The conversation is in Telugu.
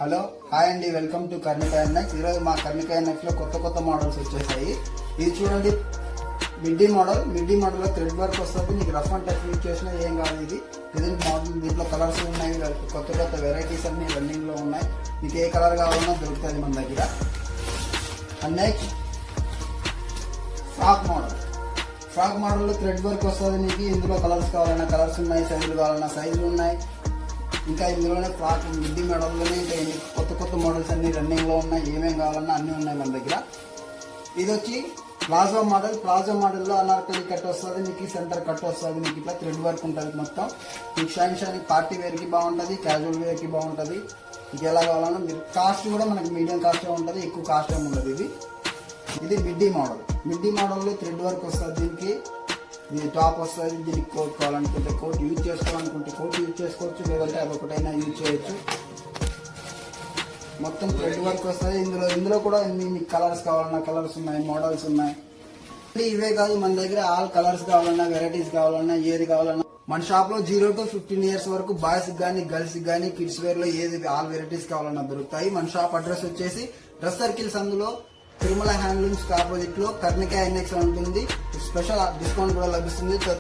హలో హాయ్ అండి, వెల్కమ్ టు కర్ణిక ఎన్ఎక్స్. ఈరోజు మా కర్ణిక ఎన్ఎక్స్ లో కొత్త మోడల్స్ వచ్చేసాయి. ఇది చూడండి, మిడ్డీ మోడల్ లో థ్రెడ్ వర్క్ వస్తుంది. మీకు రఫ్ అండ్ టచ్ యూజ్ చేసినా ఏం కాదు. ఇది మోడల్, దీంట్లో కలర్స్ ఉన్నాయి, కొత్త వెరైటీస్ అన్ని రన్నింగ్ లో ఉన్నాయి. మీకు ఏ కలర్ కావాలన్నా దొరుకుతుంది మన దగ్గర. అండ్ నెక్స్ట్ ఫ్రాక్ మోడల్ లో థ్రెడ్ వర్క్ వస్తుంది. మీకు ఇందులో కలర్స్ కావాలన్నా కలర్స్ ఉన్నాయి, సైజులు కావాలన్నా సైజులు ఉన్నాయి. ఇంకా ఇందులోనే ఫ్రాక్ మిడ్డీ మోడల్లోనే ఇంకా కొత్త మోడల్స్ అన్ని రన్నింగ్ లో ఉన్నాయి. ఏమేమి కావాలన్నా అన్ని ఉన్నాయి మన దగ్గర. ఇది వచ్చి ప్లాజో మోడల్లో అనార్కలి కట్ వస్తుంది. మీకు సెంటర్ కట్ వస్తుంది. మీకు ఇట్లా థ్రెడ్ వర్క్ ఉంటుంది మొత్తం. మీకు షైన్ పార్టీ వేర్ కి బాగుంటుంది, క్యాజువల్ వేర్ కి బాగుంటుంది. మీకు ఎలా కావాలన్నా మీరు కాస్ట్ కూడా మనకి మీడియం కాస్ట్ ఉంటుంది, ఎక్కువ కాస్ట్ ఏమి ఉండదు. ఇది మిడ్డీ మోడల్లో థ్రెడ్ వర్క్ వస్తుంది. దీనికి టాప్ వస్తుంది. దీనికి కోట్ కావాలనుకుంటే కోట్ యూజ్ చేసుకోవాలనుకుంటే కోట్ యూజ్ చేసుకోవచ్చు, లేదంటే అదొకటైనా యూజ్ చేయొచ్చు. మొత్తం థ్రెడ్ వర్క్ వస్తుంది. ఇందులో కూడా మీకు కలర్స్ కావాలన్నా కలర్స్ ఉన్నాయి, మోడల్స్ ఉన్నాయి. ఇవే కాదు, మన దగ్గర ఆల్ కలర్స్ కావాలన్నా, వెరైటీస్ కావాలన్నా, ఏది కావాలన్నా మన షాప్ లో 0 to 15 years వరకు బాయ్స్ గానీ గర్ల్స్ గానీ కిడ్స్ వేర్ లో ఏది ఆల్ వెరైటీస్ కావాలన్నా దొరుకుతాయి. మన షాప్ అడ్రస్ వచ్చేసి డ్రెస్ సర్కిల్స్, అందులో తిరుమల హ్యాండ్లూమ్స్ ఆపోజిట్ లో కర్ణిక ఎన్ఎక్స్ ఉంటుంది. స్పెషల్ డిస్కౌంట్ కూడా లభిస్తుంది.